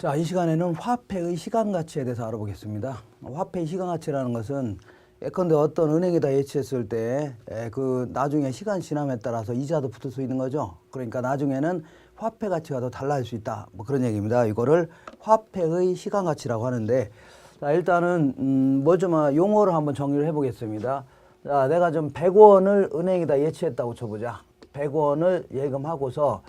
자, 이 시간에는 화폐의 시간가치에 대해서 알아보겠습니다. 화폐의 시간가치라는 것은 예컨대 어떤 은행에다 예치했을 때 그 나중에 시간 지남에 따라서 이자도 붙을 수 있는 거죠. 그러니까 나중에는 화폐 가치가 더 달라질 수 있다. 뭐 그런 얘기입니다. 이거를 화폐의 시간가치라고 하는데, 자, 일단은 뭐 좀 용어를 한번 정리를 해보겠습니다. 자, 내가 좀 100원을 은행에다 예치했다고 쳐보자. 100원을 예금하고서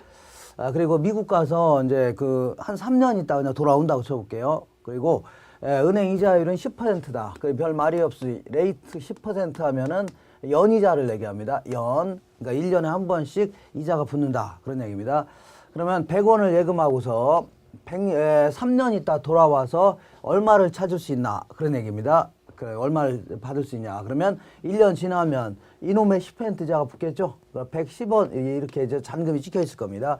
그리고 미국 가서 이제 한 3년 있다가 그냥 돌아온다고 쳐볼게요. 그리고 은행 이자율은 10%다. 별 말이 없이 레이트 10% 하면은 연이자를 내게 합니다. 연. 그러니까 1년에 한 번씩 이자가 붙는다. 그런 얘기입니다. 그러면 100원을 예금하고서 3년 있다 돌아와서 얼마를 찾을 수 있나. 그런 얘기입니다. 얼마를 받을 수 있냐. 그러면 1년 지나면 이놈의 10%자가 붙겠죠. 110원 이렇게 이제 잔금이 찍혀 있을 겁니다.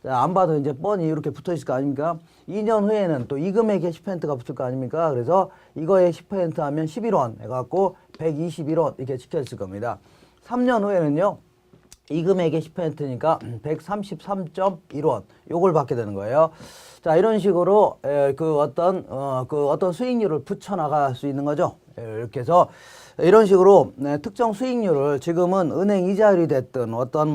안 봐도 이제 뻔히 이렇게 붙어 있을 거 아닙니까? 2년 후에는 또 이 금액에 10%가 붙을 거 아닙니까? 그래서 이거에 10% 하면 11원 해갖고 121원 이렇게 찍혀 있을 겁니다. 3년 후에는요. 이 금액의 10%니까 133.1원 요걸 받게 되는 거예요. 자, 이런 식으로 어떤 수익률을 붙여 나갈 수 있는 거죠. 이렇게 해서 이런 식으로 특정 수익률을 지금은 은행 이자율이 됐든 어떤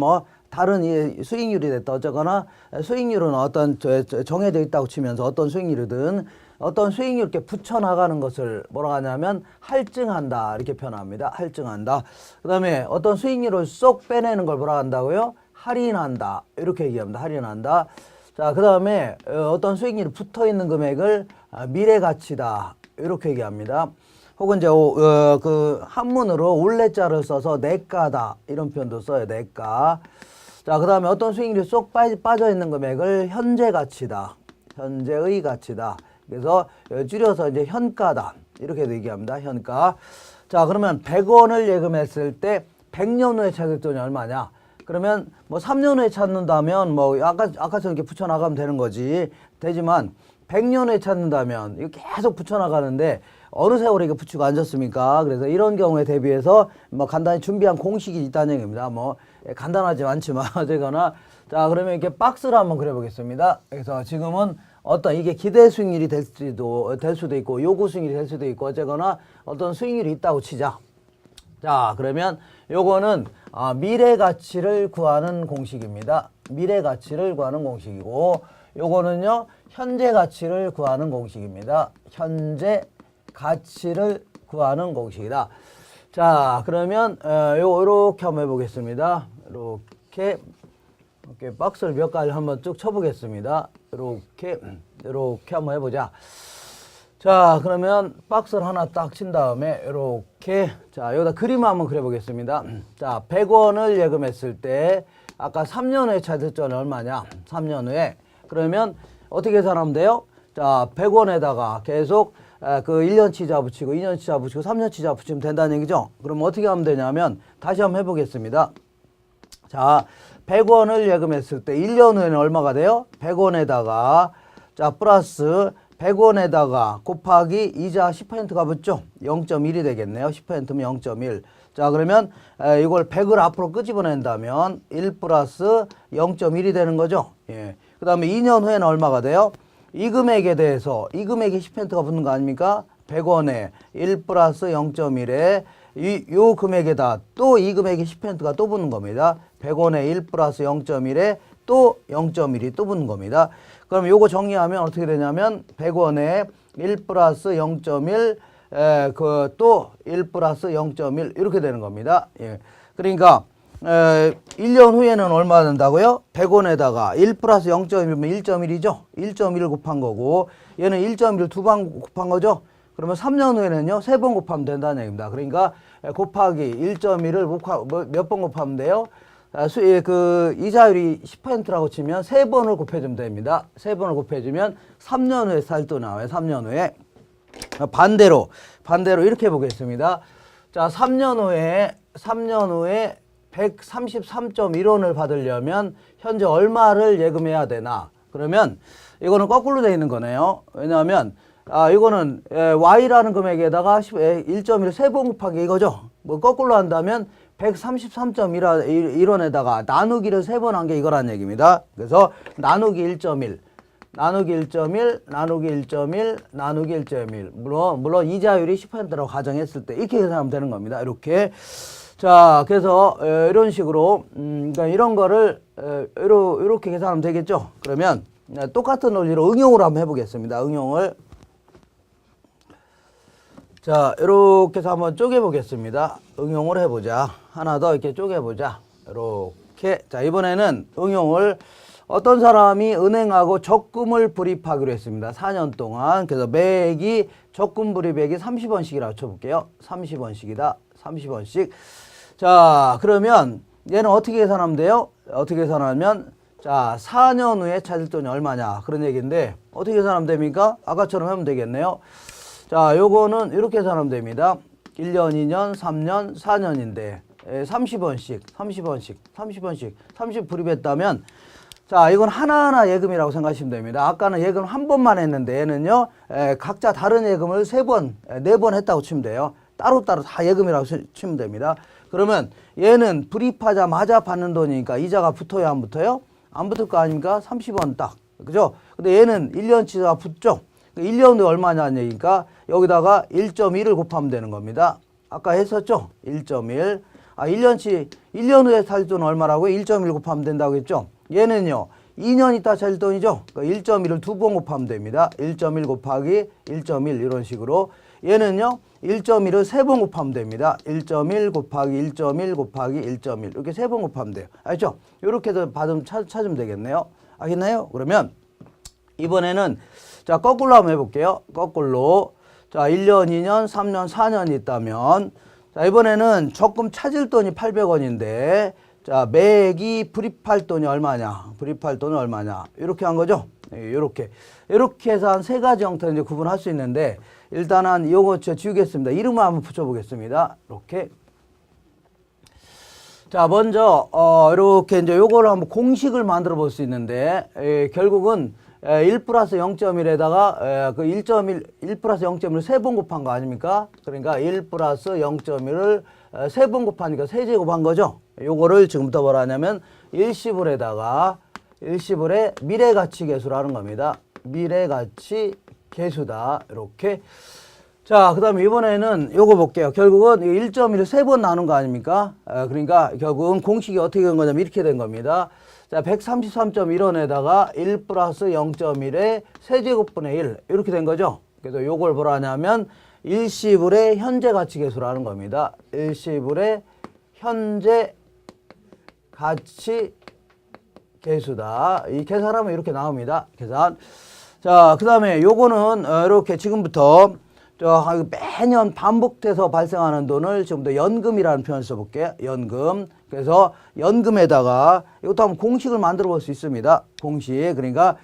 다른 수익률이 됐든 어쩌거나 수익률은 어떤 정해져 있다고 치면서 어떤 수익률이든 어떤 수익률 이렇게 붙여 나가는 것을 뭐라고 하냐면 할증한다 이렇게 표현합니다. 할증한다. 그다음에 어떤 수익률을 쏙 빼내는 걸 뭐라고 한다고요? 할인한다 이렇게 얘기합니다. 할인한다. 자, 그다음에 어떤 수익률이 붙어 있는 금액을 미래 가치다 이렇게 얘기합니다. 혹은 이제 한문으로 올레자를 써서 내가다 이런 표현도 써요. 내가. 자, 그다음에 어떤 수익률이 쏙 빠져 있는 금액을 현재 가치다. 현재의 가치다. 그래서 줄여서 이제 현가다. 이렇게도 얘기합니다. 현가. 자, 그러면 100원을 예금했을 때 100년 후에 찾을 돈이 얼마냐? 그러면 3년 후에 찾는다면 아까처럼 이렇게 붙여 나가면 되는 거지. 되지만 100년 후에 찾는다면 이거 계속 붙여 나가는데 어느 세월에 이거 붙이고 앉았습니까? 그래서 이런 경우에 대비해서 간단히 준비한 공식이 있다는 얘기입니다. 간단하지 않지만 어쨌거나 자, 그러면 이렇게 박스를 한번 그려보겠습니다. 그래서 지금은 어떤 이게 기대 수익률이 될 수도 있고 요구 수익률이 될 수도 있고 어쨌거나 어떤 수익률이 있다고 치자. 자, 그러면 요거는 미래 가치를 구하는 공식입니다. 미래 가치를 구하는 공식이고 요거는요 현재 가치를 구하는 공식입니다. 현재 가치를 구하는 공식이다. 자, 그러면 요렇게 한번 해보겠습니다. 이렇게 박스를 몇 가지 한번 쭉 쳐보겠습니다. 이렇게 한번 해보자. 자, 그러면 박스를 하나 딱 친 다음에 이렇게 자, 여기다 그림을 한번 그려보겠습니다. 자, 100원을 예금했을 때 아까 3년 후에 찾을 돈이 얼마냐? 3년 후에. 그러면 어떻게 계산하면 돼요? 자, 100원에다가 계속 1년치 이자 붙이고 2년치 이자 붙이고 3년치 이자 붙이면 된다는 얘기죠. 그럼 어떻게 하면 되냐면 다시 한번 해보겠습니다. 자, 100원을 예금했을 때 1년 후에는 얼마가 돼요? 100원에다가 자 플러스 100원에다가 곱하기 이자 10%가 붙죠? 0.1이 되겠네요. 10%면 0.1. 자, 그러면 이걸 100을 앞으로 끄집어낸다면 1 플러스 0.1이 되는 거죠. 예. 그 다음에 2년 후에는 얼마가 돼요? 이 금액에 대해서 이 금액에 10%가 붙는 거 아닙니까? 100원에 1 플러스 0.1에 요 금액에다 또 이 금액에 10%가 또 붙는 겁니다. 100원에 1 플러스 0.1에 또 0.1이 또 붙는 겁니다. 그럼 요거 정리하면 어떻게 되냐면 100원에 1 플러스 0.1 또 1 플러스 0.1 이렇게 되는 겁니다. 예. 그러니까 1년 후에는 얼마 된다고요? 100원에다가 1 플러스 0.1이면 1.1이죠? 1.1을 곱한 거고 얘는 1.1을 두 번 곱한 거죠? 그러면 3년 후에는요 3번 곱하면 된다는 얘기입니다. 그러니까 곱하기 1.1을 몇 번 곱하면 돼요? 이자율이 10%라고 치면 3번을 곱해주면 됩니다. 3번을 곱해주면 3년 후에 살 돈 나와요. 3년 후에. 반대로 이렇게 해보겠습니다. 자, 3년 후에 133.1원을 받으려면 현재 얼마를 예금해야 되나? 그러면 이거는 거꾸로 되어 있는 거네요. 왜냐하면 이거는 Y라는 금액에다가 1.1을 3번 곱하기 이거죠. 거꾸로 한다면 133.1원에다가 나누기를 3번 한 게 이거란 얘기입니다. 그래서 나누기 1.1 나누기 1.1 나누기 1.1 나누기 1.1 물론 이자율이 10%라고 가정했을 때 이렇게 계산하면 되는 겁니다. 이렇게. 자, 그래서 이런 식으로 그러니까 이런 거를 이렇게 계산하면 되겠죠. 그러면 똑같은 논리로 응용을 한번 해보겠습니다. 응용을. 자, 이렇게 해서 한번 쪼개보겠습니다. 응용을 해보자. 하나 더 이렇게 쪼개보자. 이렇게. 자, 이번에는 응용을 어떤 사람이 은행하고 적금을 불입하기로 했습니다. 4년 동안. 그래서 매기 적금 불입액이 30원씩이라고 쳐볼게요. 30원씩이다. 30원씩. 자, 그러면 얘는 어떻게 계산하면 돼요? 어떻게 계산하면 자, 4년 후에 찾을 돈이 얼마냐 그런 얘기인데 어떻게 계산하면 됩니까? 아까처럼 하면 되겠네요. 자, 요거는 이렇게 계산하면 됩니다. 1년, 2년, 3년, 4년인데 30원씩, 30원씩, 30원씩, 30 불입했다면 자, 이건 하나하나 예금이라고 생각하시면 됩니다. 아까는 예금 한 번만 했는데 얘는요, 각자 다른 예금을 3번, 4번 했다고 치면 돼요. 따로따로 다 예금이라고 치면 됩니다. 그러면 얘는 불입하자마자 받는 돈이니까 이자가 붙어야 안 붙어요? 안 붙을 거 아닙니까? 30원 딱. 그죠? 근데 얘는 1년치가 붙죠? 1년 후에 얼마냐는 얘기니까 여기다가 1.1을 곱하면 되는 겁니다. 아까 했었죠? 1.1. 아, 1년 후에 살 돈은 얼마라고요? 1.1 곱하면 된다고 했죠? 얘는요, 2년 있다 살 돈이죠? 그러니까 1.1을 2번 곱하면 됩니다. 1.1 곱하기 1.1 이런 식으로. 얘는요, 1.1을 3번 곱하면 됩니다. 1.1 곱하기 1.1 곱하기 1.1 이렇게 3번 곱하면 돼요. 알죠? 이렇게 해서 받으면 찾으면 되겠네요. 알겠나요? 그러면 이번에는 자, 거꾸로 한번 해볼게요. 거꾸로. 자, 1년, 2년, 3년, 4년이 있다면 자, 이번에는 적금 찾을 돈이 800원인데 자, 매기 불입할 돈이 얼마냐? 불입할 돈은 얼마냐? 이렇게 한 거죠? 이렇게. 이렇게 해서 한 3가지 형태로 이제 구분할 수 있는데 일단은 요거 저 지우겠습니다. 이름을 한번 붙여보겠습니다. 이렇게. 자, 먼저 이렇게 이제 요거를 한번 공식을 만들어 볼 수 있는데 결국은 1 플러스 0.1에다가 그 1 플러스 0.1을 3번 곱한 거 아닙니까? 그러니까 1 플러스 0.1을 3번 곱하니까 세제곱한 거죠. 요거를 지금부터 뭐라 하냐면 일시불에다가 일시불의 미래가치 계수라는 겁니다. 미래가치 계수다. 이렇게. 자, 그 다음에 이번에는 요거 볼게요. 결국은 1.1을 3번 나눈 거 아닙니까? 그러니까 결국은 공식이 어떻게 된 거냐면 이렇게 된 겁니다. 자, 133.1원에다가 1 플러스 0.1의 세제곱분의 1 이렇게 된 거죠. 그래서 요걸 뭐라 하냐면 일시불의 현재 가치 계수라는 겁니다. 일시불의 현재 가치 계수다. 이 계산하면 이렇게 나옵니다. 계산. 자, 그 다음에 요거는 이렇게 지금부터 매년 반복돼서 발생하는 돈을 지금부터 연금이라는 표현을 써볼게요. 연금. 그래서 연금에다가 이것도 한번 공식을 만들어 볼 수 있습니다. 공식. 그러니까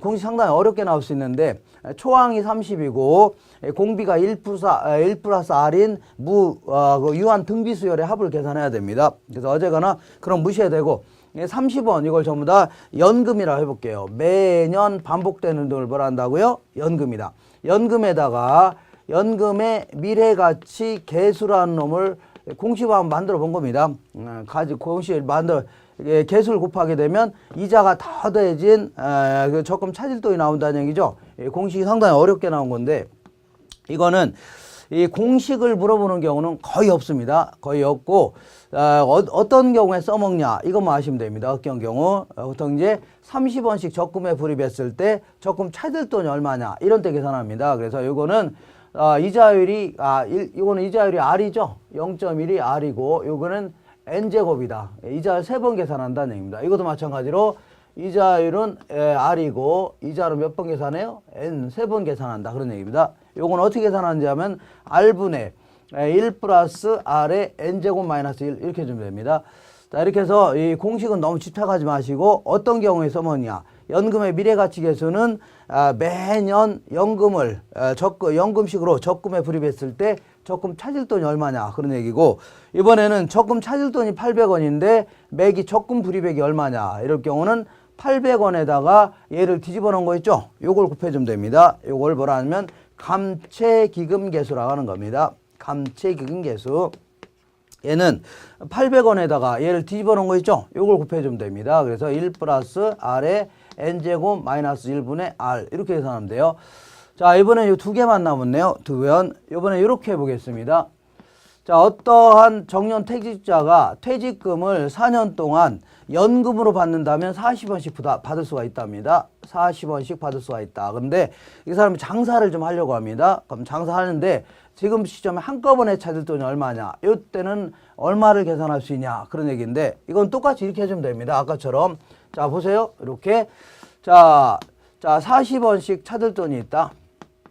공식 상당히 어렵게 나올 수 있는데 초항이 30이고 공비가 1 플러스 R인 유한 등비 수열의 합을 계산해야 됩니다. 그래서 어제거나 그럼 무시해야 되고 30원 이걸 전부 다 연금이라고 해볼게요. 매년 반복되는 돈을 뭐라 한다고요? 연금이다. 연금에다가 연금의 미래가치 계수라는 놈을 공식으로 한번 만들어 본 겁니다. 공식을 계수를 곱하게 되면 이자가 더 더해진 그 적금 차질 돈이 나온다는 얘기죠. 공식이 상당히 어렵게 나온 건데 이거는 이 공식을 물어보는 경우는 거의 없습니다. 거의 없고 어떤 경우에 써먹냐 이것만 아시면 됩니다. 어떤 경우 보통 이제 30원씩 적금에 불입했을 때 적금 차질 돈이 얼마냐 이런 때 계산합니다. 그래서 이거는 이자율이 이거는 이자율이 R이죠. 0.1이 R이고 요거는 N제곱이다. 이자를 3번 계산한다는 얘기입니다. 이것도 마찬가지로 이자율은 R이고 이자를 몇 번 계산해요? N 3번 계산한다. 그런 얘기입니다. 요건 어떻게 계산하는지 하면 R분의 1 플러스 R의 N제곱 마이너스 1 이렇게 해주면 됩니다. 자, 이렇게 해서 이 공식은 너무 집착하지 마시고 어떤 경우에 써먹냐. 연금의 미래가치 계수는 매년 연금을 연금식으로 적금에 불입했을 때 적금 차질 돈이 얼마냐 그런 얘기고 이번에는 적금 차질 돈이 800원인데 매기 적금 불입액이 얼마냐 이럴 경우는 800원에다가 얘를 뒤집어 놓은 거 있죠? 요걸 곱해주면 됩니다. 요걸 뭐라 하면 감채기금 계수라고 하는 겁니다. 감채기금 계수. 얘는 800원에다가 얘를 뒤집어 놓은 거 있죠? 요걸 곱해주면 됩니다. 그래서 1 플러스 R의 n제곱 마이너스 1분의 r 이렇게 계산하면 돼요. 자, 이번엔 이 두 개만 남았네요. 두 번. 이번에 이렇게 해보겠습니다. 자, 어떠한 정년 퇴직자가 퇴직금을 4년 동안 연금으로 받는다면 40원씩 받을 수가 있답니다. 40원씩 받을 수가 있다. 근데 이 사람이 장사를 좀 하려고 합니다. 그럼 장사하는데 지금 시점에 한꺼번에 찾을 돈이 얼마냐? 이때는 얼마를 계산할 수 있냐? 그런 얘기인데 이건 똑같이 이렇게 해주면 됩니다. 아까처럼. 자, 보세요. 이렇게. 자, 40원씩 찾을 돈이 있다.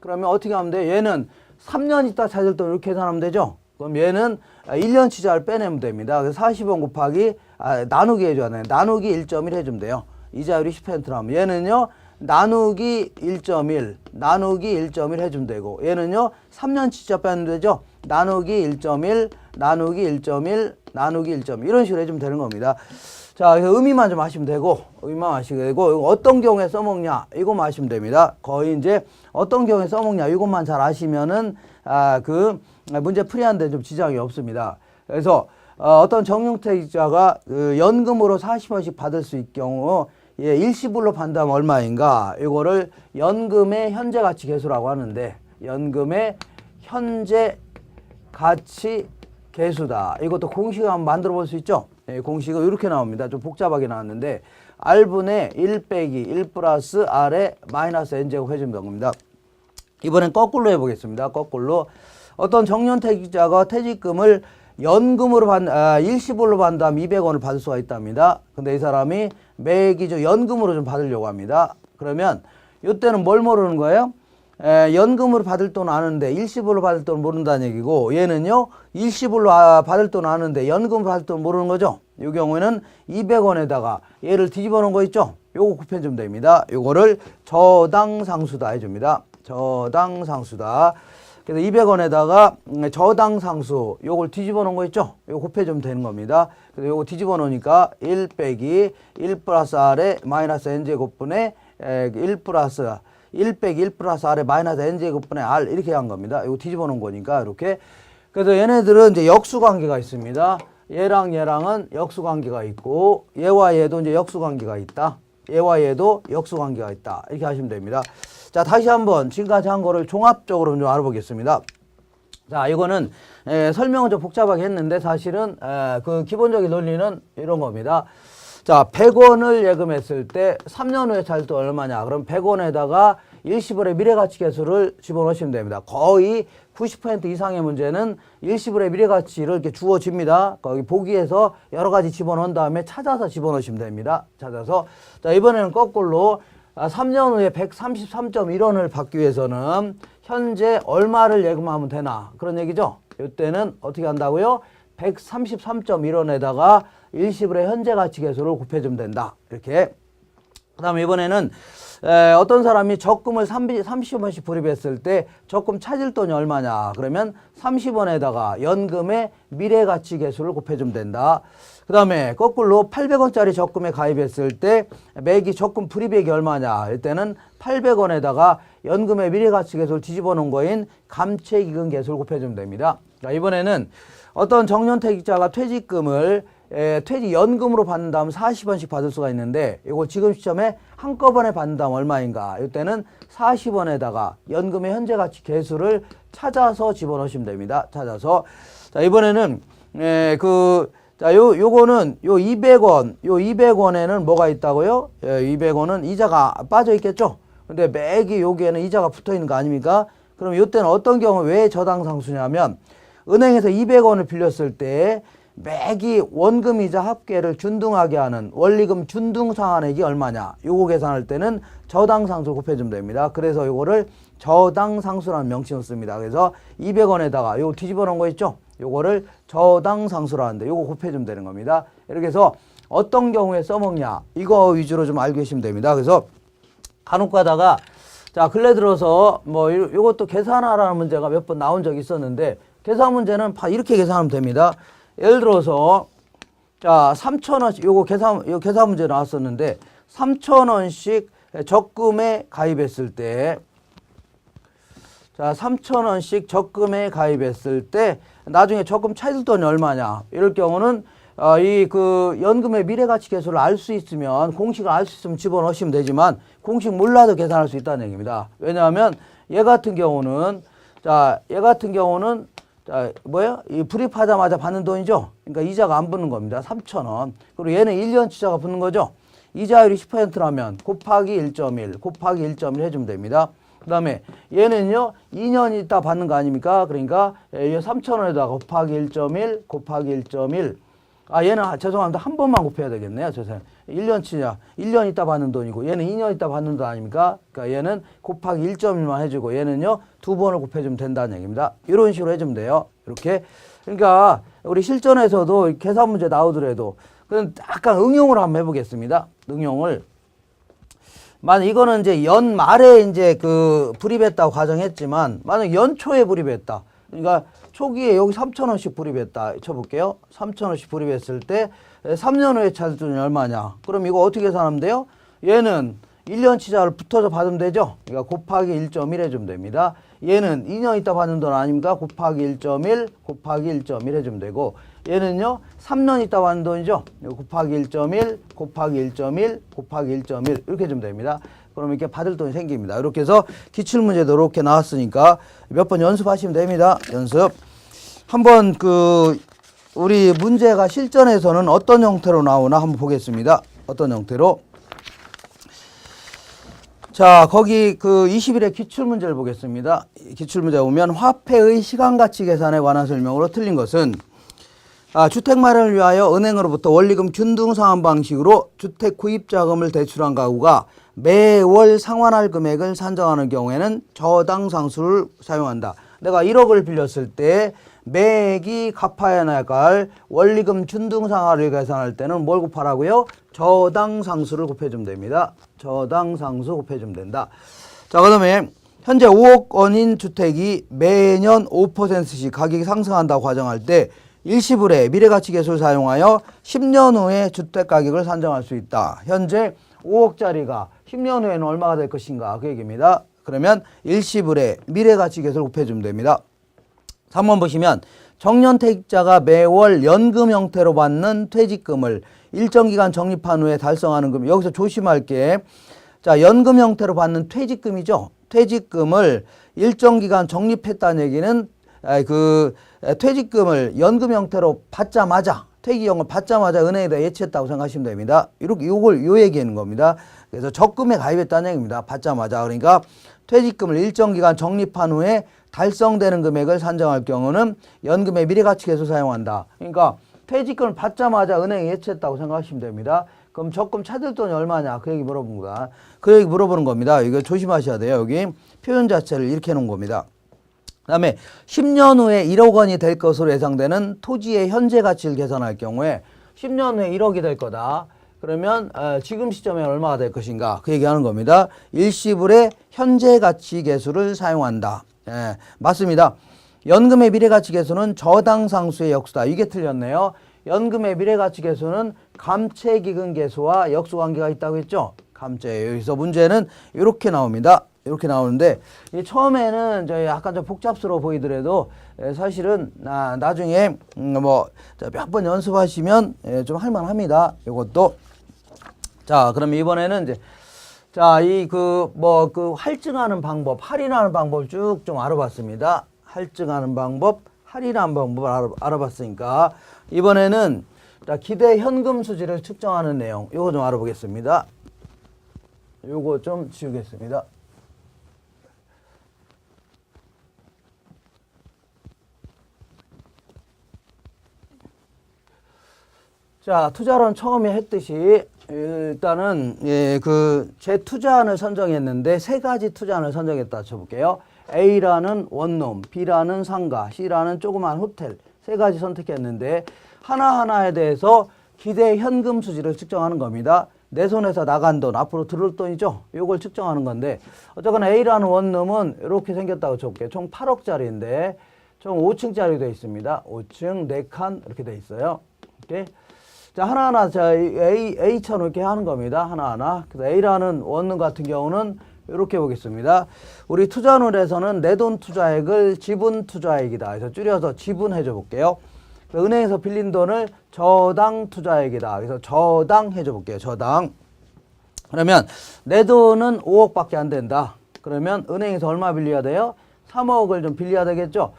그러면 어떻게 하면 돼? 얘는 3년 있다 찾을 돈 이렇게 계산하면 되죠? 그럼 얘는 1년치자를 빼내면 됩니다. 그래서 40원 곱하기, 나누기 해줘야 돼요. 나누기 1.1 해주면 돼요. 이자율이 10%라면. 얘는요, 나누기 1.1, 나누기 1.1 해주면 되고, 얘는요, 3년치자 빼면 되죠? 나누기 1.1, 나누기 1.1, 나누기 1.1. 이런 식으로 해주면 되는 겁니다. 자, 그래서 의미만 좀 하시면 되고, 의미만 하시게 되고, 이거 어떤 경우에 써먹냐, 이거만 하시면 됩니다. 거의 이제 어떤 경우에 써먹냐, 이것만 잘 아시면은, 문제 풀이하는데 좀 지장이 없습니다. 그래서, 어떤 정년퇴직자가 연금으로 40원씩 받을 수 있을 경우, 예, 일시불로 판다면 얼마인가, 이거를 연금의 현재 가치 계수라고 하는데, 연금의 현재 가치 계수다. 이것도 공식을 한번 만들어 볼 수 있죠? 예, 공식은 이렇게 나옵니다. 좀 복잡하게 나왔는데 R분의 1 빼기 1 플러스 R에 마이너스 N제곱 해주면 되는 겁니다. 이번엔 거꾸로 해보겠습니다. 거꾸로. 어떤 정년퇴직자가 퇴직금을 연금으로 일시불로 받는다면 200원을 받을 수가 있답니다. 근데 이 사람이 매기죠. 연금으로 좀 받으려고 합니다. 그러면 이때는 뭘 모르는 거예요? 연금으로 받을 돈 아는데 일시불로 받을 돈 모른다는 얘기고, 얘는요 일시불로 받을 돈 아는데 연금으로 받을 돈 모르는 거죠. 이 경우에는 200원에다가 얘를 뒤집어 놓은 거 있죠. 요거 곱해주면 됩니다. 요거를 저당상수다 해줍니다. 저당상수다. 그래서 200원에다가 저당상수 요걸 뒤집어 놓은 거 있죠. 요거 곱해주면 되는 겁니다. 그래서 요거 뒤집어 놓으니까 1 빼기 1 플러스 R에 마이너스 N제곱분의 1 플러스 1 빼기 1 플러스 R에 마이너스 N제곱분의 R 이렇게 한 겁니다. 이거 뒤집어 놓은 거니까 이렇게. 그래서 얘네들은 이제 역수관계가 있습니다. 얘랑 얘랑은 역수관계가 있고, 얘와 얘도 이제 역수관계가 있다. 얘와 얘도 역수관계가 있다. 이렇게 하시면 됩니다. 자, 다시 한번 지금까지 한 거를 종합적으로 좀 알아보겠습니다. 자, 이거는 설명은 좀 복잡하게 했는데 사실은 그 기본적인 논리는 이런 겁니다. 자, 100원을 예금했을 때 3년 후에 찾을 돈 얼마냐? 그럼 100원에다가 일시불의 미래가치계수를 집어넣으시면 됩니다. 거의 90% 이상의 문제는 일시불의 미래가치를 이렇게 주어집니다. 거기 보기에서 여러 가지 집어넣은 다음에 찾아서 집어넣으시면 됩니다. 찾아서. 자, 이번에는 거꾸로 3년 후에 133.1원을 받기 위해서는 현재 얼마를 예금하면 되나? 그런 얘기죠. 이때는 어떻게 한다고요? 133.1원에다가 일시불의 현재 가치 계수를 곱해주면 된다. 이렇게. 그 다음에 이번에는 어떤 사람이 적금을 30원씩 불입했을 때 적금 찾을 돈이 얼마냐? 그러면 30원에다가 연금의 미래가치 계수를 곱해주면 된다. 그 다음에 거꾸로 800원짜리 적금에 가입했을 때 매기 적금 불입액이 얼마냐? 이때는 800원에다가 연금의 미래가치 계수를 뒤집어 놓은 거인 감채기금 계수를 곱해주면 됩니다. 자, 이번에는 어떤 정년퇴직자가 퇴직금을 퇴직연금으로 받는다면 40원씩 받을 수가 있는데, 이거 지금 시점에 한꺼번에 받는다면 얼마인가? 이때는 40원에다가 연금의 현재 가치 계수를 찾아서 집어넣으시면 됩니다. 찾아서. 자, 이번에는 요거는 요 200원에는 뭐가 있다고요? 200원은 이자가 빠져 있겠죠? 근데 매기 여기에는 이자가 붙어 있는 거 아닙니까? 그럼 이때는 어떤 경우 왜 저당상수냐면, 은행에서 200원을 빌렸을 때 매기 원금이자 합계를 준등하게 하는 원리금 준등상환액이 얼마냐? 요거 계산할 때는 저당상수를 곱해주면 됩니다. 그래서 요거를 저당상수라는 명칭을 씁니다. 그래서 200원에다가 요거 뒤집어 놓은 거 있죠? 요거를 저당상수라는데 요거 곱해주면 되는 겁니다. 이렇게 해서 어떤 경우에 써먹냐? 이거 위주로 좀 알고 계시면 됩니다. 그래서 간혹 가다가 자, 근래 들어서 뭐 요것도 계산하라는 문제가 몇 번 나온 적이 있었는데, 계산 문제는 이렇게 계산하면 됩니다. 예를 들어서 자, 3,000원씩 요거 계산 문제 나왔었는데 3,000원씩 적금에 가입했을 때, 자, 3,000원씩 적금에 가입했을 때 나중에 적금 찾을 돈이 얼마냐? 이럴 경우는 이 그 연금의 미래가치 계수를 알 수 있으면 공식을 알 수 있으면 집어넣으시면 되지만 공식 몰라도 계산할 수 있다는 얘기입니다. 왜냐하면 얘 같은 경우는 뭐예요? 이 불입하자마자 받는 돈이죠. 그러니까 이자가 안 붙는 겁니다. 3,000원. 그리고 얘는 1년치자가 붙는 거죠. 이자율이 10%라면 곱하기 1.1 곱하기 1.1 해주면 됩니다. 그 다음에 얘는요 2년 있다 받는 거 아닙니까? 그러니까 3,000원에다가 곱하기 1.1 곱하기 1.1 얘는 죄송합니다. 한 번만 곱해야 되겠네요. 죄송해요. 1년 있다 받는 돈이고 얘는 2년 있다 받는 돈 아닙니까? 그러니까 얘는 곱하기 1.1만 해주고 얘는요 2번을 곱해주면 된다는 얘기입니다. 이런 식으로 해주면 돼요. 이렇게. 그러니까 우리 실전에서도 계산 문제 나오더라도 그럼 약간 응용을 한번 해보겠습니다. 응용을. 만약 이거는 이제 연말에 이제 그 불입했다고 가정했지만 만약 연초에 불입했다. 그러니까 초기에 여기 3,000원씩 불입했다 쳐볼게요. 3,000원씩 불입했을 때 3년 후에 찾을 돈이 얼마냐. 그럼 이거 어떻게 계산하면 돼요? 얘는 1년치자를 붙어서 받으면 되죠. 그러니까 곱하기 1.1 해주면 됩니다. 얘는 2년 있다 받는 돈 아닙니까? 곱하기 1.1 곱하기 1.1 해주면 되고 얘는요 3년 있다 받는 돈이죠. 곱하기 1.1 곱하기 1.1 곱하기 1.1 이렇게 해주면 됩니다. 그럼 이렇게 받을 돈이 생깁니다. 이렇게 해서 기출문제도 이렇게 나왔으니까 몇 번 연습하시면 됩니다. 연습. 한번 우리 문제가 실전에서는 어떤 형태로 나오나 한번 보겠습니다. 어떤 형태로. 자, 거기 20일의 기출문제를 보겠습니다. 기출문제 보면 화폐의 시간가치 계산에 관한 설명으로 틀린 것은 주택 마련을 위하여 은행으로부터 원리금 균등 상환 방식으로 주택 구입 자금을 대출한 가구가 매월 상환할 금액을 산정하는 경우에는 저당 상수를 사용한다. 내가 1억을 빌렸을 때 매액이 갚아야 나갈 원리금 균등 상환을 계산할 때는 뭘 곱하라고요? 저당 상수를 곱해주면 됩니다. 저당 상수 곱해주면 된다. 자, 그 다음에 현재 5억 원인 주택이 매년 5%씩 가격이 상승한다고 가정할 때 일시불의 미래가치 계수를 사용하여 10년 후에 주택 가격을 산정할 수 있다. 현재 5억짜리가 10년 후에는 얼마가 될 것인가 그 얘기입니다. 그러면 일시불의 미래가치 계수를 곱해주면 됩니다. 3번 보시면 정년퇴직자가 매월 연금 형태로 받는 퇴직금을 일정 기간 적립한 후에 달성하는 금. 여기서 조심할 게 자, 연금 형태로 받는 퇴직금이죠. 퇴직금을 일정 기간 적립했다는 얘기는 퇴직금을 연금 형태로 받자마자 퇴직금을 받자마자 은행에다 예치했다고 생각하시면 됩니다. 이렇게 요 얘기하는 겁니다. 그래서 적금에 가입했다는 얘기입니다. 받자마자. 그러니까 퇴직금을 일정 기간 적립한 후에 달성되는 금액을 산정할 경우는 연금의 미래가치 계수 사용한다. 그러니까 퇴직금을 받자마자 은행에 예치했다고 생각하시면 됩니다. 그럼 적금 찾을 돈이 얼마냐? 그 얘기 물어본 거다. 그 얘기 물어보는 겁니다. 이거 조심하셔야 돼요. 여기 표현 자체를 이렇게 해놓은 겁니다. 그 다음에 10년 후에 1억 원이 될 것으로 예상되는 토지의 현재 가치를 계산할 경우에 10년 후에 1억이 될 거다. 그러면 지금 시점에 얼마가 될 것인가? 그 얘기하는 겁니다. 일시불의 현재 가치 계수를 사용한다. 예, 맞습니다. 연금의 미래가치 계수는 저당상수의 역수다. 이게 틀렸네요. 연금의 미래가치 계수는 감채기금 계수와 역수관계가 있다고 했죠. 감채. 여기서 문제는 이렇게 나옵니다. 이렇게 나오는데 처음에는 약간 좀 복잡스러워 보이더라도 사실은 나중에 몇 번 연습하시면 좀 할만합니다. 이것도. 자, 그럼 이번에는 이제 할증하는 방법, 할인하는 방법을 쭉 좀 알아봤습니다. 할증하는 방법, 할인하는 방법을 알아봤으니까 이번에는 기대 현금 수지를 측정하는 내용, 요거 좀 알아보겠습니다. 요거 좀 지우겠습니다. 자, 투자론 처음에 했듯이 일단은 제 투자안을 선정했는데 세 가지 투자안을 선정했다 쳐볼게요. A라는 원룸, B라는 상가, C라는 조그만 호텔 세 가지 선택했는데 하나하나에 대해서 기대 현금 수지를 측정하는 겁니다. 내 손에서 나간 돈, 앞으로 들어올 돈이죠. 요걸 측정하는 건데 어쨌거나 A라는 원룸은 이렇게 생겼다고 쳐볼게요. 총 8억짜리인데 총 5층짜리 되어 있습니다. 5층 4칸 이렇게 되어 있어요. 이렇게. 자, 하나하나 A처럼 이렇게 하는 겁니다. 하나하나. 그래서 A라는 원룸 같은 경우는 이렇게 보겠습니다. 우리 투자론에서는 내 돈 투자액을 지분 투자액이다. 그래서 줄여서 지분 해줘 볼게요. 은행에서 빌린 돈을 저당 투자액이다. 그래서 저당 해줘 볼게요. 저당. 그러면 내 돈은 5억밖에 안 된다. 그러면 은행에서 얼마 빌려야 돼요? 3억을 좀 빌려야 되겠죠.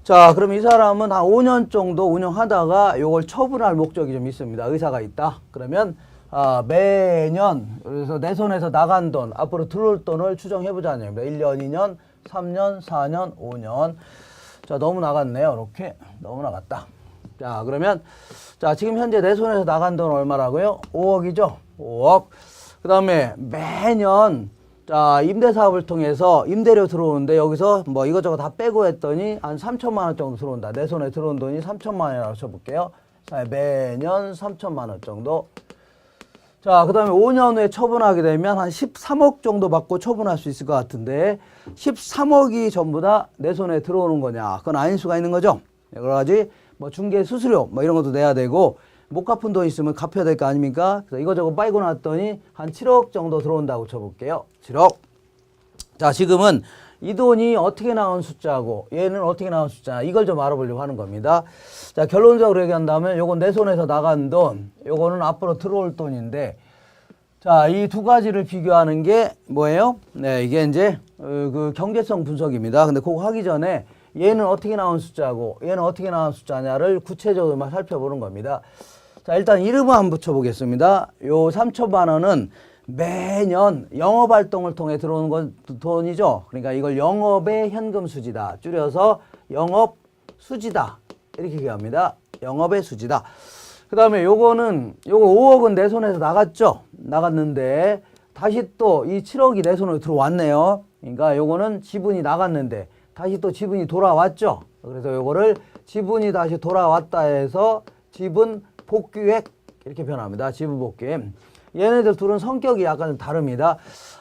자, 그럼 이 사람은 한 5년 정도 운영하다가 요걸 처분할 목적이 좀 있습니다. 의사가 있다. 그러면 매년 그래서 내 손에서 나간 돈, 앞으로 들어올 돈을 추정해보자는 얘기입니다. 1년, 2년, 3년, 4년, 5년. 자, 너무 나갔네요. 이렇게. 너무 나갔다. 자, 그러면 자, 지금 현재 내 손에서 나간 돈 얼마라고요? 5억이죠? 5억. 그 다음에 매년 자, 임대사업을 통해서 임대료 들어오는데 여기서 뭐 이것저것 다 빼고 했더니 한 3천만 원 정도 들어온다. 내 손에 들어온 돈이 3천만 원이라고 쳐볼게요. 자, 매년 3천만 원 정도. 자, 그 다음에 5년 후에 처분하게 되면 한 13억 정도 받고 처분할 수 있을 것 같은데 13억이 전부 다 내 손에 들어오는 거냐? 그건 아닐 수가 있는 거죠. 여러 가지 뭐 중개 수수료 뭐 이런 것도 내야 되고 못 갚은 돈 있으면 갚아야 될 거 아닙니까? 그래서 이거저거 빨고 났더니 한 7억 정도 들어온다고 쳐볼게요. 7억. 자, 지금은 이 돈이 어떻게 나온 숫자고 얘는 어떻게 나온 숫자 이걸 좀 알아보려고 하는 겁니다. 자, 결론적으로 얘기한다면 요건 내 손에서 나간 돈, 요거는 앞으로 들어올 돈인데 자, 이 두 가지를 비교하는 게 뭐예요? 네, 이게 이제 그 경제성 분석입니다. 근데 그거 하기 전에 얘는 어떻게 나온 숫자고 얘는 어떻게 나온 숫자냐를 구체적으로 살펴보는 겁니다. 자, 일단 이름을 한번 붙여보겠습니다. 요 3천만 원은 매년 영업활동을 통해 들어오는 건 돈이죠. 그러니까 이걸 영업의 현금 수지다. 줄여서 영업 수지다. 이렇게 얘기합니다. 영업의 수지다. 그 다음에 요거는 요거 5억은 내 손에서 나갔죠. 나갔는데 다시 또 이 7억이 내 손으로 들어왔네요. 그러니까 요거는 지분이 나갔는데 다시 또 지분이 돌아왔죠. 그래서 요거를 지분이 다시 돌아왔다 해서 지분 복귀액 이렇게 표현합니다. 지분 복귀. 얘네들 둘은 성격이 약간 좀 다릅니다.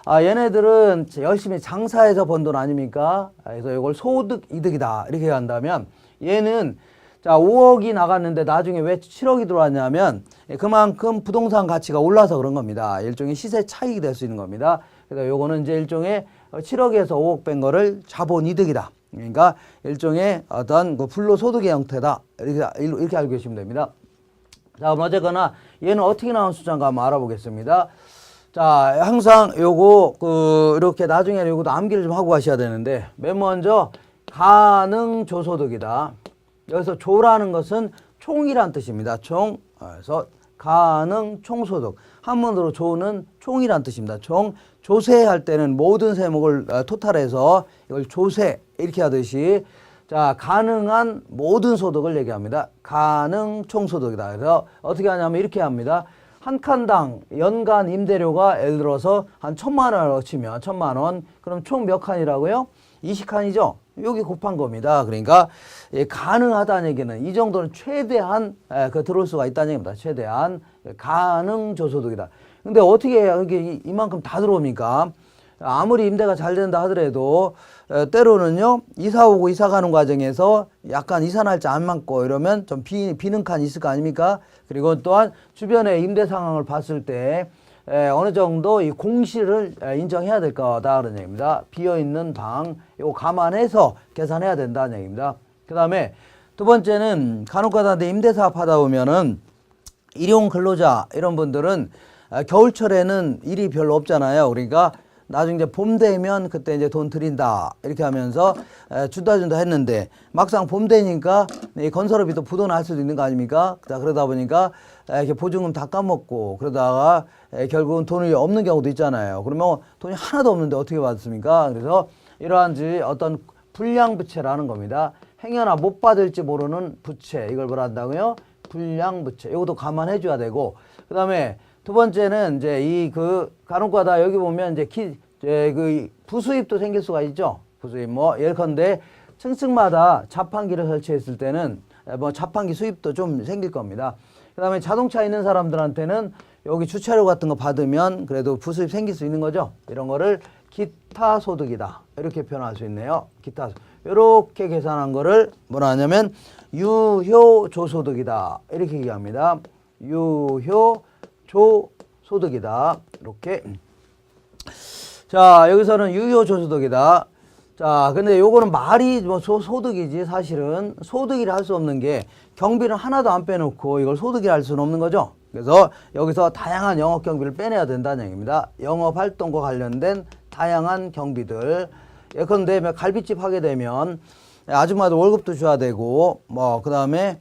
얘네들은 열심히 장사해서 번 돈 아닙니까? 그래서 이걸 소득 이득이다 이렇게 한다면 얘는 자 5억이 나갔는데 나중에 왜 7억이 들어왔냐면 그만큼 부동산 가치가 올라서 그런 겁니다. 일종의 시세 차익이 될 수 있는 겁니다. 그래서 요거는 이제 일종의 7억에서 5억 뺀 거를 자본 이득이다. 그러니까 일종의 어떤 그 불로소득의 형태다. 이렇게 알고 계시면 됩니다. 자, 어쨌거나 얘는 어떻게 나온 숫자인가 한번 알아보겠습니다. 자, 항상 요거 이렇게 나중에 요것도 암기를 좀 하고 가셔야 되는데 맨 먼저 가능조소득이다. 여기서 조라는 것은 총이란 뜻입니다. 총. 그래서 가능총소득. 한문으로 조는 총이란 뜻입니다. 총. 조세할 때는 모든 세목을 토탈해서 이걸 조세 이렇게 하듯이 자, 가능한 모든 소득을 얘기합니다. 가능 총소득이다. 그래서 어떻게 하냐면 이렇게 합니다. 한 칸당 연간 임대료가 예를 들어서 한 1,000만 원을 치면 1,000만 원. 그럼 총 몇 칸이라고요? 20칸이죠. 여기 곱한 겁니다. 그러니까 가능하다는 얘기는 이 정도는 최대한 들어올 수가 있다는 얘기입니다. 최대한 가능 조소득이다. 근데 어떻게 이게 이만큼 다 들어옵니까? 아무리 임대가 잘 된다 하더라도 때로는요 이사 오고 이사 가는 과정에서 약간 이사 날짜 안 맞고 이러면 좀 비는 칸이 있을 거 아닙니까? 그리고 또한 주변의 임대 상황을 봤을 때 어느 정도 이 공실을 인정해야 될 거다 그런 얘기입니다. 비어있는 방 이거 감안해서 계산해야 된다는 얘기입니다. 그 다음에 두 번째는 간혹가다한테 임대사업 하다 보면은 일용 근로자 이런 분들은 겨울철에는 일이 별로 없잖아요. 그러니까 나중에 이제 봄 되면 그때 이제 돈 드린다 이렇게 하면서 준다 했는데 막상 봄 되니까 이 건설업이 또 부도날 수도 있는 거 아닙니까? 그러다 보니까 이렇게 보증금 다 까먹고 그러다가 결국은 돈이 없는 경우도 있잖아요. 그러면 돈이 하나도 없는데 어떻게 받습니까? 그래서 이러한 어떤 불량부채라는 겁니다. 행여나 못 받을지 모르는 부채 이걸 뭐라 한다고요? 불량부채. 이것도 감안해 줘야 되고 그 다음에 두 번째는 이제 간혹가다 여기 보면 이제 그 부수입도 생길 수가 있죠. 부수입 뭐 예컨대 층층마다 자판기를 설치했을 때는 뭐 자판기 수입도 좀 생길 겁니다. 그 다음에 자동차 있는 사람들한테는 여기 주차료 같은 거 받으면 그래도 부수입 생길 수 있는 거죠. 이런 거를 기타 소득이다. 이렇게 표현할 수 있네요. 기타 소득. 이렇게 계산한 거를 뭐라 하냐면 유효조소득이다. 이렇게 얘기합니다. 유효조소득이다. 이렇게. 자, 여기서는 유효조소득이다. 자, 근데 요거는 말이 뭐 소득이지 사실은 소득이라 할 수 없는 게 경비를 하나도 안 빼놓고 이걸 소득이라 할 수는 없는 거죠. 그래서 여기서 다양한 영업 경비를 빼내야 된다는 얘기입니다. 영업 활동과 관련된 다양한 경비들. 예컨대 갈비집 하게 되면 아줌마도 월급도 줘야 되고 뭐 그다음에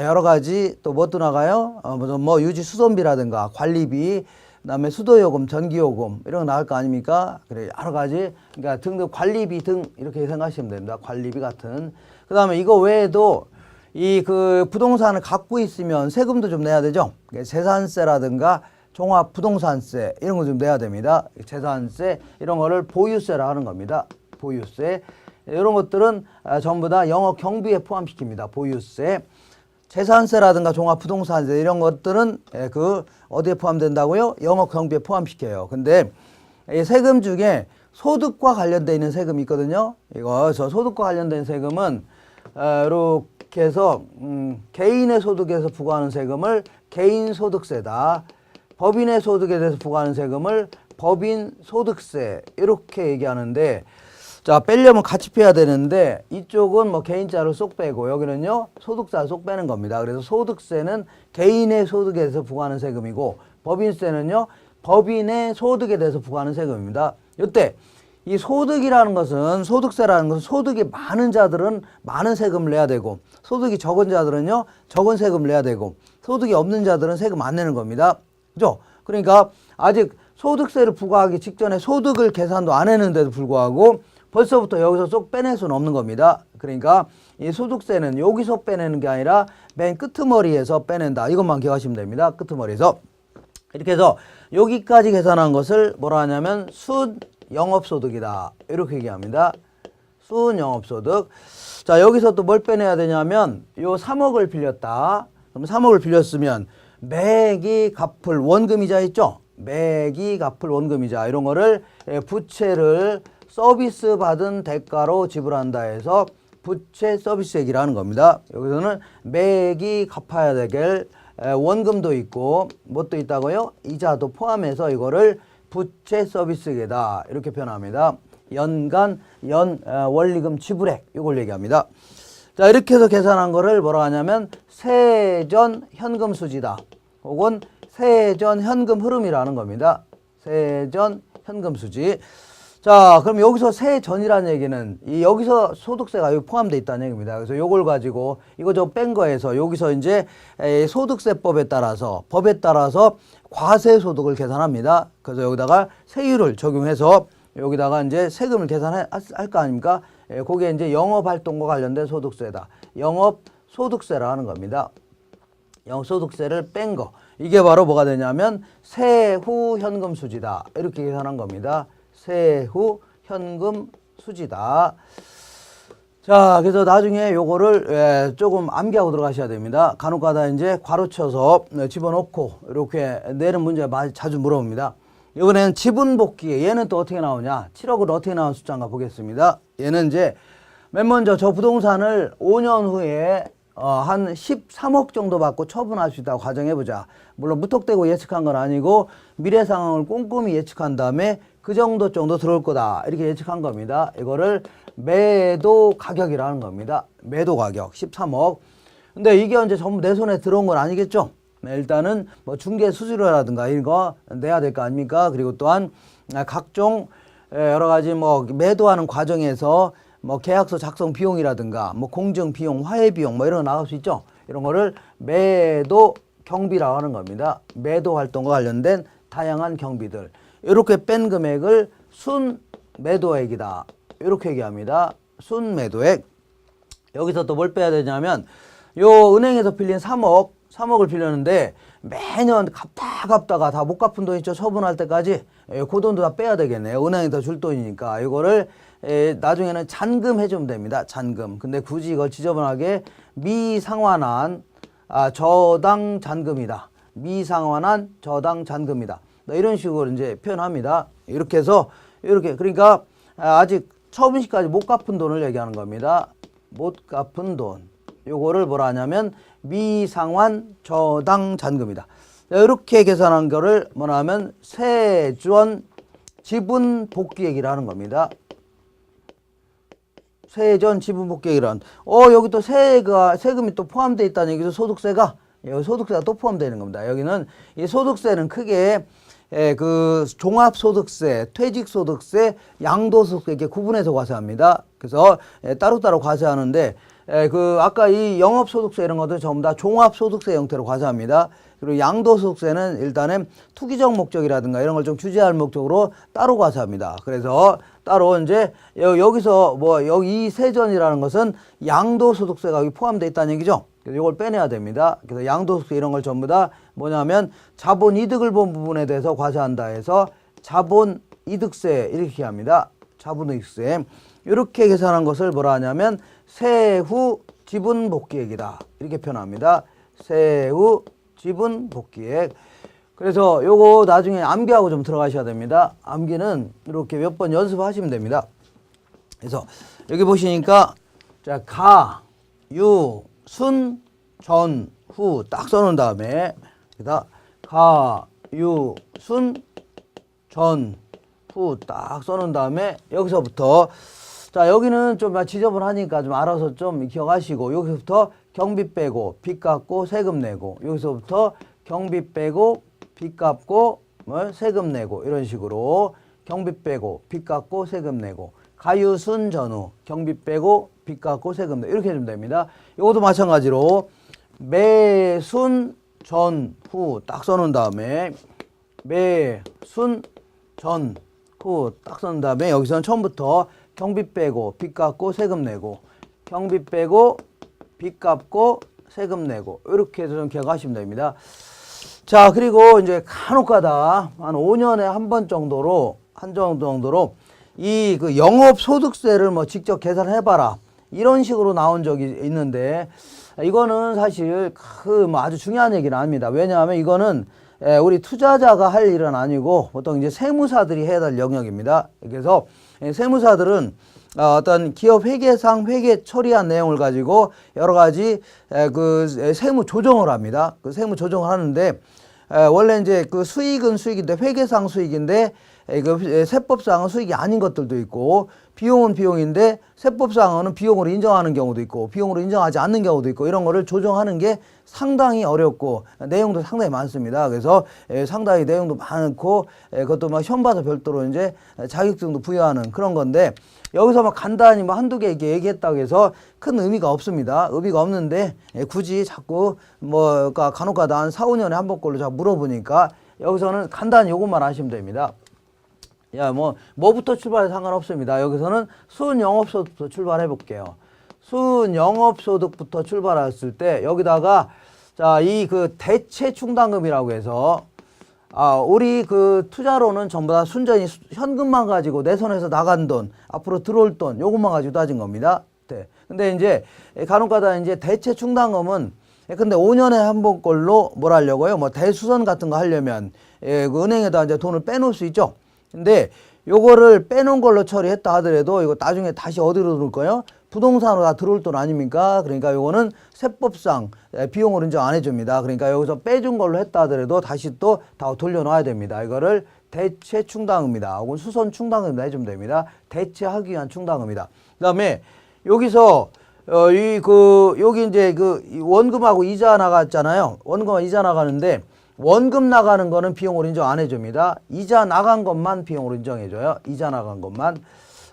여러 가지 또 뭣도 나가요? 뭐 유지 수선비라든가 관리비, 그다음에 수도요금, 전기요금 이런 거 나갈 거 아닙니까? 그래 여러 가지 그러니까 등등 관리비 등 이렇게 생각하시면 됩니다. 관리비 같은. 그다음에 이거 외에도 이 그 부동산을 갖고 있으면 세금도 좀 내야 되죠. 재산세라든가 종합부동산세 이런 거 좀 내야 됩니다. 재산세 이런 거를 보유세라 하는 겁니다. 보유세 이런 것들은 전부 다 영업 경비에 포함시킵니다. 보유세. 재산세라든가 종합부동산세 이런 것들은 그 어디에 포함된다고요? 영업 경비에 포함시켜요. 근데 이 세금 중에 소득과 관련되어 있는 세금이 있거든요. 저 소득과 관련된 세금은 이렇게 해서 개인의 소득에서 부과하는 세금을 개인소득세다. 법인의 소득에 대해서 부과하는 세금을 법인소득세 이렇게 얘기하는데 자, 빼려면 같이 빼야 되는데 이쪽은 뭐 개인자를 쏙 빼고 여기는요 소득자를 쏙 빼는 겁니다. 그래서 소득세는 개인의 소득에 대해서 부과하는 세금이고 법인세는요 법인의 소득에 대해서 부과하는 세금입니다. 이때 이 소득이라는 것은 소득세라는 것은 소득이 많은 자들은 많은 세금을 내야 되고 소득이 적은 자들은요 적은 세금을 내야 되고 소득이 없는 자들은 세금 안 내는 겁니다. 그죠? 그러니까 아직 소득세를 부과하기 직전에 소득을 계산도 안 했는데도 불구하고 벌써부터 여기서 쏙 빼낼 수는 없는 겁니다. 그러니까 이 소득세는 여기서 빼내는 게 아니라 맨 끄트머리에서 빼낸다. 이것만 기억하시면 됩니다. 끄트머리에서. 이렇게 해서 여기까지 계산한 것을 뭐라 하냐면 순영업소득이다. 이렇게 얘기합니다. 순영업소득. 자, 여기서 또 뭘 빼내야 되냐면 요 3억을 빌렸다. 그럼 3억을 빌렸으면 매기 갚을 원금이자 있죠? 매기 갚을 원금이자 이런 거를 부채를 서비스 받은 대가로 지불한다 해서 부채 서비스액이라는 겁니다. 여기서는 매기 갚아야 될 원금도 있고 뭣도 있다고요? 이자도 포함해서 이거를 부채 서비스액이다 이렇게 표현합니다. 연간 원리금 지불액 이걸 얘기합니다. 자, 이렇게 해서 계산한 거를 뭐라 하냐면 세전 현금 수지다. 혹은 세전 현금 흐름이라는 겁니다. 세전 현금 수지. 자, 그럼 여기서 세전이라는 얘기는 여기서 소득세가 여기 포함되어 있다는 얘기입니다. 그래서 요걸 가지고 이거 저 뺀 거에서 여기서 이제 소득세법에 따라서 법에 따라서 과세소득을 계산합니다. 그래서 여기다가 세율을 적용해서 여기다가 이제 세금을 계산할 거 아닙니까? 그게 이제 영업활동과 관련된 소득세다. 영업소득세라 하는 겁니다. 영업소득세를 뺀 거. 이게 바로 뭐가 되냐면 세후 현금 수지다. 이렇게 계산한 겁니다. 세후 현금 수지다. 자, 그래서 나중에 요거를 조금 암기하고 들어가셔야 됩니다. 간혹가다 이제 괄호쳐서 집어넣고 이렇게 내는 문제 많이 자주 물어봅니다. 이번에는 지분복귀. 얘는 또 어떻게 나오냐? 7억을 어떻게 나온 숫자인가 보겠습니다. 얘는 이제 맨 먼저 저 부동산을 5년 후에 한 13억 정도 받고 처분할 수 있다고 가정해보자. 물론 무턱대고 예측한 건 아니고 미래 상황을 꼼꼼히 예측한 다음에 그 정도 들어올 거다. 이렇게 예측한 겁니다. 이거를 매도 가격이라는 겁니다. 매도 가격 13억. 근데 이게 이제 전부 내 손에 들어온 건 아니겠죠? 일단은 뭐 중개 수수료라든가 이런 거 내야 될 거 아닙니까? 그리고 또한 각종 여러 가지 뭐 매도하는 과정에서 뭐 계약서 작성 비용이라든가 뭐 공증 비용, 화해 비용 뭐 이런 거 나갈 수 있죠. 이런 거를 매도 경비라고 하는 겁니다. 매도 활동과 관련된 다양한 경비들. 이렇게 뺀 금액을 순 매도액이다. 이렇게 얘기합니다. 순 매도액. 여기서 또 뭘 빼야 되냐면 요 은행에서 빌린 3억을 빌렸는데 매년 갚다가 다 못 갚은 돈 있죠. 처분할 때까지. 그 돈도 다 빼야 되겠네요. 은행에서 줄 돈이니까. 이거를 나중에는 잔금 해주면 됩니다. 잔금. 근데 굳이 이걸 지저분하게 미상환한 저당 잔금이다. 미상환한 저당 잔금이다. 이런 식으로 이제 표현합니다. 이렇게 해서 이렇게 그러니까 아직 처분시까지 못 갚은 돈을 얘기하는 겁니다. 못 갚은 돈. 요거를 뭐라 하냐면 미상환 저당 잔금이다. 이렇게 계산한 거를 뭐라 하면 세전 지분 복귀액이라는 겁니다. 세전 지분복귀액이란 여기 또 세금이 또 포함되어 있다는 얘기죠. 소득세가 여기 소득세가 또 포함되는 겁니다. 여기는 이 소득세는 크게 그 종합소득세, 퇴직소득세, 양도소득세 이렇게 구분해서 과세합니다. 그래서 따로따로 과세하는데 그 아까 이 영업소득세 이런 것들 전부 다 종합소득세 형태로 과세합니다. 그리고 양도소득세는 일단은 투기적 목적이라든가 이런 걸 좀 규제할 목적으로 따로 과세합니다. 그래서 따로 이제 여기서 뭐 여기 이 세전이라는 것은 양도소득세가 여기 포함되어 있다는 얘기죠. 그래서 이걸 빼내야 됩니다. 그래서 양도소득세 이런 걸 전부 다 뭐냐면 자본이득을 본 부분에 대해서 과세한다 해서 자본이득세 이렇게 합니다. 자본이득세. 이렇게 계산한 것을 뭐라 하냐면 세후 지분복귀액이다. 이렇게 표현합니다. 세후 지분복귀액. 그래서 요거 나중에 암기하고 좀 들어가셔야 됩니다. 암기는 이렇게 몇 번 연습하시면 됩니다. 그래서 여기 보시니까 자, 가, 유, 순, 전, 후 딱 써놓은 다음에 여기다 가, 유, 순, 전, 후 딱 써놓은 다음에 여기서부터 자, 여기는 좀 지저분하니까 좀 알아서 좀 기억하시고 여기서부터 경비 빼고 빚 갚고 세금 내고 여기서부터 경비 빼고 빚 갚고 세금 내고 이런 식으로 경비 빼고 빚 갚고 세금 내고 가유순 전후 경비 빼고 빚 갚고 세금 내고 이렇게 해주면 됩니다. 이것도 마찬가지로 매순 전후 딱 써놓은 다음에 매순 전후 딱 써놓은 다음에 여기서는 처음부터 경비 빼고 빚 갚고 세금 내고 경비 빼고 빚 갚고 세금 내고 이렇게 해서 좀 기억하시면 됩니다. 자, 그리고 이제 간혹가다 한 5년에 한 번 정도로 이 그 영업소득세를 뭐 직접 계산해봐라 이런 식으로 나온 적이 있는데 이거는 사실 그 뭐 아주 중요한 얘기는 아닙니다. 왜냐하면 이거는 우리 투자자가 할 일은 아니고 보통 이제 세무사들이 해야 될 영역입니다. 그래서 세무사들은 어떤 기업 회계상 회계 처리한 내용을 가지고 여러 가지 그 세무 조정을 합니다. 그 세무 조정을 하는데 원래 이제 그 수익은 수익인데 회계상 수익인데 그 세법상은 수익이 아닌 것들도 있고 비용은 비용인데 세법상은 비용으로 인정하는 경우도 있고 비용으로 인정하지 않는 경우도 있고 이런 거를 조정하는 게 상당히 어렵고 내용도 상당히 많습니다. 그래서 상당히 내용도 많고 그것도 막 시험 봐서 별도로 이제 자격증도 부여하는 그런 건데 여기서 막 간단히 뭐 한두 개 얘기했다고 해서 큰 의미가 없습니다. 의미가 없는데 굳이 자꾸 뭐 간혹가다 한 4, 5년에 한 번꼴로 자꾸 물어보니까 여기서는 간단히 요것만 하시면 됩니다. 야, 뭐부터 출발해 상관없습니다. 여기서는 순영업소득부터 출발해 볼게요. 순영업소득부터 출발했을 때 여기다가 자, 이 그 대체 충당금이라고 해서 우리 그 투자로는 전부 다 순전히 현금만 가지고 내 손에서 나간 돈, 앞으로 들어올 돈, 요것만 가지고 따진 겁니다. 네. 근데 이제 간혹가다 이제 대체 충당금은 근데 5년에 한 번 걸로 뭘 하려고요? 뭐 대수선 같은 거 하려면 그 은행에다 이제 돈을 빼놓을 수 있죠. 근데 요거를 빼놓은 걸로 처리했다 하더라도 이거 나중에 다시 어디로 들어올 거예요? 부동산으로 다 들어올 돈 아닙니까? 그러니까 요거는 세법상 비용을 인정 안 해줍니다. 그러니까 여기서 빼준 걸로 했다 하더라도 다시 또 다 돌려놔야 됩니다. 이거를 대체 충당금이다. 혹은 수선 충당금이다 해주면 됩니다. 대체하기 위한 충당금이다. 그 다음에 여기서 여기 이제 그 원금하고 이자 나갔잖아요. 원금하고 이자 나가는데 원금 나가는 거는 비용으로 인정 안 해줍니다. 이자 나간 것만 비용으로 인정해줘요. 이자 나간 것만.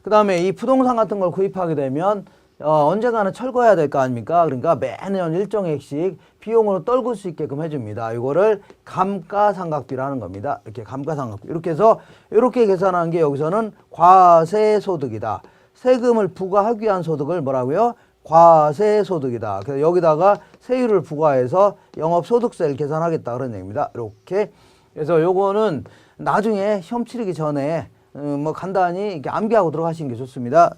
그 다음에 이 부동산 같은 걸 구입하게 되면 언젠가는 철거해야 될 거 아닙니까? 그러니까 매년 일정액씩 비용으로 떨굴 수 있게끔 해줍니다. 이거를 감가상각비라는 겁니다. 이렇게 감가상각비. 이렇게 해서 이렇게 계산하는 게 여기서는 과세소득이다. 세금을 부과하기 위한 소득을 뭐라고요? 과세소득이다. 그래서 여기다가 세율을 부과해서 영업소득세를 계산하겠다 그런 얘기입니다. 이렇게. 그래서 요거는 나중에 시험 치르기 전에 뭐 간단히 이렇게 암기하고 들어가시는 게 좋습니다.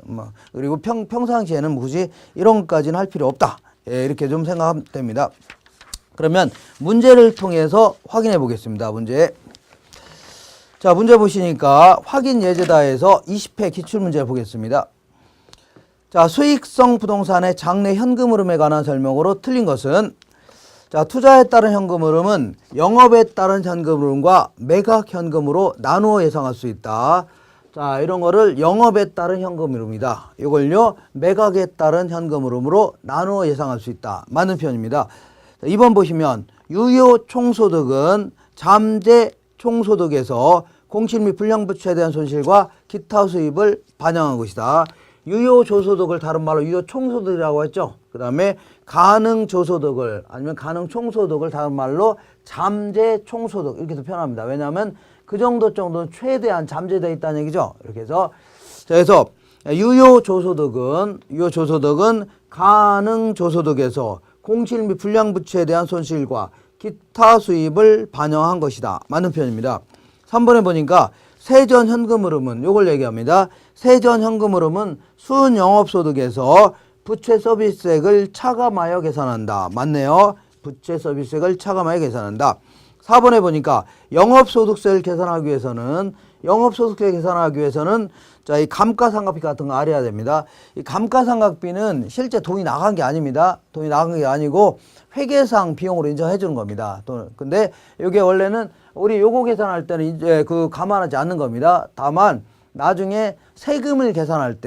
그리고 평상시에는 굳이 이런 것까지는 할 필요 없다. 예, 이렇게 좀 생각하면 됩니다. 그러면 문제를 통해서 확인해 보겠습니다. 문제. 자, 문제 보시니까 확인 예제다에서 20회 기출문제 보겠습니다. 자, 수익성 부동산의 장래 현금 흐름에 관한 설명으로 틀린 것은 자, 투자에 따른 현금 흐름은 영업에 따른 현금 흐름과 매각 현금으로 나누어 예상할 수 있다. 자, 이런 거를 영업에 따른 현금 흐름이다. 이걸요, 매각에 따른 현금 흐름으로 나누어 예상할 수 있다. 맞는 표현입니다. 자, 2번 보시면 유효 총소득은 잠재 총소득에서 공실 및 불량부채에 대한 손실과 기타 수입을 반영한 것이다. 유효 조소득을 다른 말로 유효 총소득이라고 했죠. 그 다음에 가능 조소득을 아니면 가능 총소득을 다른 말로 잠재 총소득 이렇게 표현합니다. 왜냐하면 그 정도는 최대한 잠재되어 있다는 얘기죠. 이렇게 해서 자, 그래서 유효 조소득은 가능 조소득에서 공실 및 불량부채에 대한 손실과 기타 수입을 반영한 것이다. 맞는 표현입니다. 3번에 보니까 세전 현금 흐름은 요걸 얘기합니다. 세전 현금 흐름은 순영업소득에서 부채 서비스액을 차감하여 계산한다. 맞네요. 부채 서비스액을 차감하여 계산한다. 4번에 보니까 영업소득세를 계산하기 위해서는 자, 이 감가상각비 같은 거 알아야 됩니다. 이 감가상각비는 실제 돈이 나간 게 아닙니다. 돈이 나간 게 아니고 회계상 비용으로 인정해 주는 겁니다. 근데 이게 원래는 우리 요거 계산할 때는 이제 그 감안하지 않는 겁니다. 다만 나중에 세금을 계산할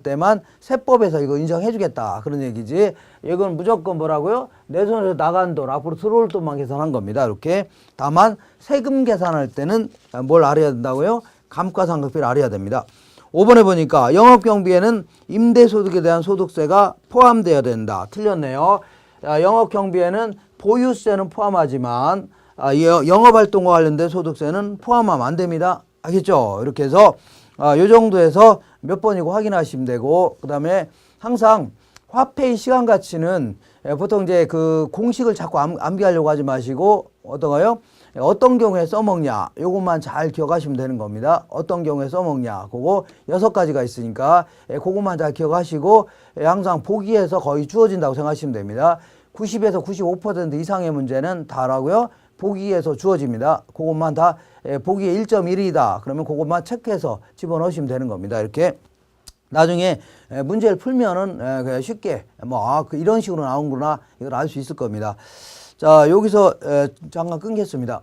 때만 세법에서 이거 인정해 주겠다. 그런 얘기지. 이건 무조건 뭐라고요? 내 손에서 나간 돈, 앞으로 들어올 돈만 계산한 겁니다. 이렇게. 다만 세금 계산할 때는 뭘 알아야 된다고요? 감가상각비를 알아야 됩니다. 5번에 보니까 영업경비에는 임대소득에 대한 소득세가 포함되어야 된다. 틀렸네요. 영업경비에는 보유세는 포함하지만 영업활동과 관련된 소득세는 포함하면 안 됩니다. 알겠죠? 이렇게 해서 요 정도에서 몇 번이고 확인하시면 되고, 그 다음에 항상 화폐의 시간 가치는 보통 이제 그 공식을 자꾸 암기하려고 하지 마시고 어떤가요? 어떤 경우에 써먹냐 요것만 잘 기억하시면 되는 겁니다. 어떤 경우에 써먹냐 그거 6가지가 있으니까 그것만 잘 기억하시고 항상 보기에서 거의 주어진다고 생각하시면 됩니다. 90에서 95% 이상의 문제는 다라고요. 보기에서 주어집니다. 그것만 다 보기에 1.1이다. 그러면 그것만 체크해서 집어넣으시면 되는 겁니다. 이렇게 나중에 문제를 풀면은 그냥 쉽게 이런 식으로 나오는구나 이걸 알 수 있을 겁니다. 자, 여기서 잠깐 끊겠습니다.